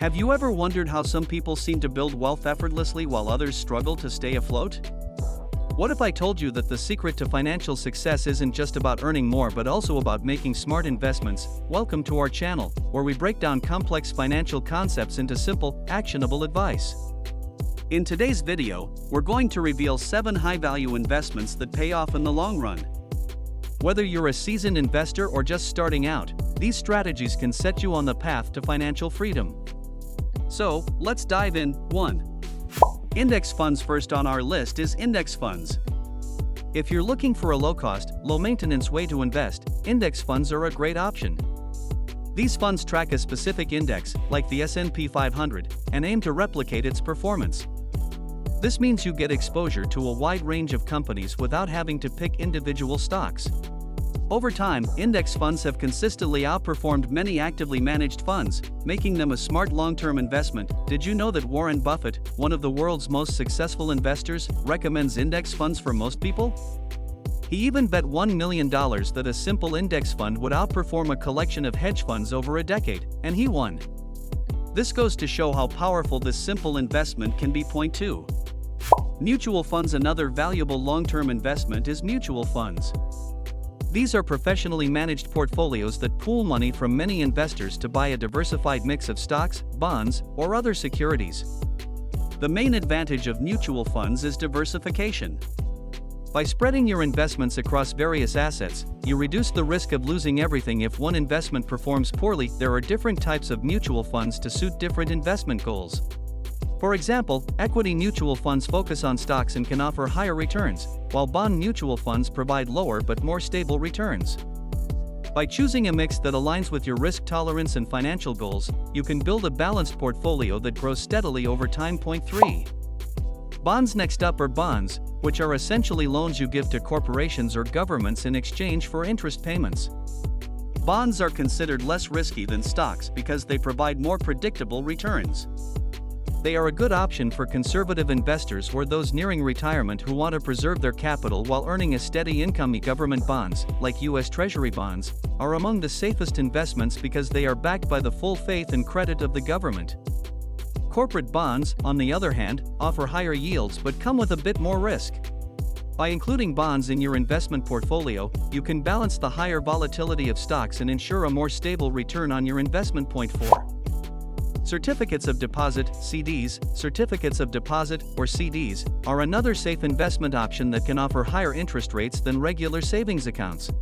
Have you ever wondered how some people seem to build wealth effortlessly while others struggle to stay afloat? What if I told you that the secret to financial success isn't just about earning more but also about making smart investments? Welcome to our channel, where we break down complex financial concepts into simple, actionable advice. In today's video, we're going to reveal 7 high-value investments that pay off in the long run. Whether you're a seasoned investor or just starting out, these strategies can set you on the path to financial freedom. So, let's dive in. 1. Index funds. First on our list is index funds. If you're looking for a low-cost, low-maintenance way to invest, index funds are a great option. These funds track a specific index, like the S&P 500, and aim to replicate its performance. This means you get exposure to a wide range of companies without having to pick individual stocks. Over time, index funds have consistently outperformed many actively managed funds, making them a smart long-term investment. Did you know that Warren Buffett, one of the world's most successful investors, recommends index funds for most people? He even bet $1 million that a simple index fund would outperform a collection of hedge funds over a decade, and he won. This goes to show how powerful this simple investment can be. Point 2. Mutual funds. Another valuable long-term investment is mutual funds. These are professionally managed portfolios that pool money from many investors to buy a diversified mix of stocks, bonds, or other securities. The main advantage of mutual funds is diversification. By spreading your investments across various assets, you reduce the risk of losing everything if one investment performs poorly. There are different types of mutual funds to suit different investment goals. For example, equity mutual funds focus on stocks and can offer higher returns, while bond mutual funds provide lower but more stable returns. By choosing a mix that aligns with your risk tolerance and financial goals, you can build a balanced portfolio that grows steadily over time. Point 3. Bonds. Next up are bonds, which are essentially loans you give to corporations or governments in exchange for interest payments. Bonds are considered less risky than stocks because they provide more predictable returns. They are a good option for conservative investors or those nearing retirement who want to preserve their capital while earning a steady income. Government bonds, like U.S. Treasury bonds, are among the safest investments because they are backed by the full faith and credit of the government. Corporate bonds, on the other hand, offer higher yields but come with a bit more risk. By including bonds in your investment portfolio, you can balance the higher volatility of stocks and ensure a more stable return on your investment. Point 4. Certificates of deposit, CDs. Certificates of deposit, or CDs, are another safe investment option that can offer higher interest rates than regular savings accounts.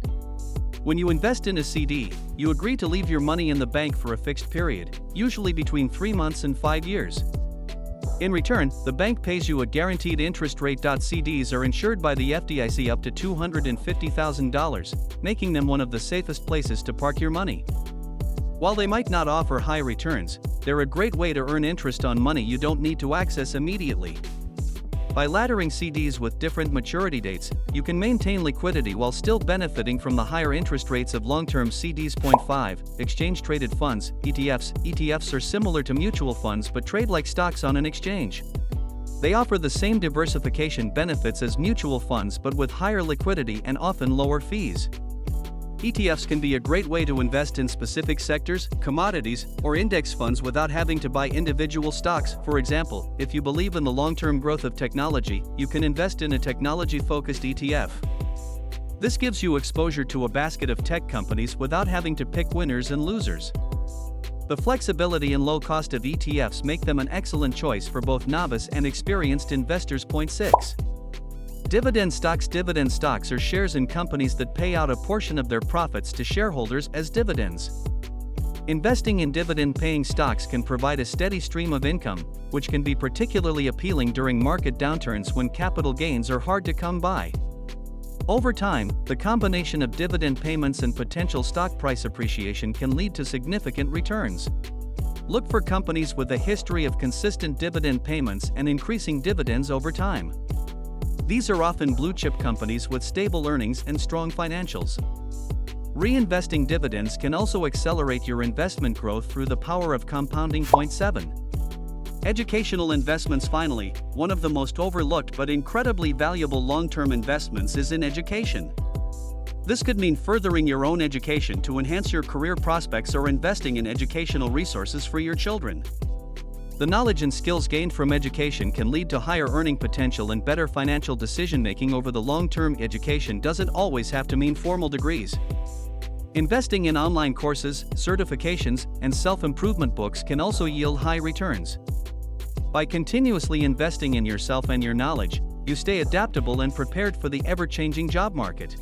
When you invest in a CD, you agree to leave your money in the bank for a fixed period, usually between 3 months and 5 years. In return, the bank pays you a guaranteed interest rate. CDs are insured by the FDIC up to $250,000, making them one of the safest places to park your money. While they might not offer high returns, they're a great way to earn interest on money you don't need to access immediately. By laddering CDs with different maturity dates, you can maintain liquidity while still benefiting from the higher interest rates of long-term CDs. Point 5. Exchange-traded funds, ETFs. ETFs are similar to mutual funds but trade like stocks on an exchange. They offer the same diversification benefits as mutual funds but with higher liquidity and often lower fees. ETFs can be a great way to invest in specific sectors, commodities, or index funds without having to buy individual stocks. For example, if you believe in the long-term growth of technology, you can invest in a technology-focused ETF. This gives you exposure to a basket of tech companies without having to pick winners and losers. The flexibility and low cost of ETFs make them an excellent choice for both novice and experienced investors. Point 6. Dividend stocks. Dividend stocks are shares in companies that pay out a portion of their profits to shareholders as dividends. Investing in dividend-paying stocks can provide a steady stream of income, which can be particularly appealing during market downturns when capital gains are hard to come by. Over time, the combination of dividend payments and potential stock price appreciation can lead to significant returns. Look for companies with a history of consistent dividend payments and increasing dividends over time. These are often blue-chip companies with stable earnings and strong financials. Reinvesting dividends can also accelerate your investment growth through the power of compounding. Point 7. Educational investments. Finally, one of the most overlooked but incredibly valuable long-term investments is in education. This could mean furthering your own education to enhance your career prospects or investing in educational resources for your children. The knowledge and skills gained from education can lead to higher earning potential and better financial decision-making over the long term. Education doesn't always have to mean formal degrees. Investing in online courses, certifications, and self-improvement books can also yield high returns. By continuously investing in yourself and your knowledge, you stay adaptable and prepared for the ever-changing job market.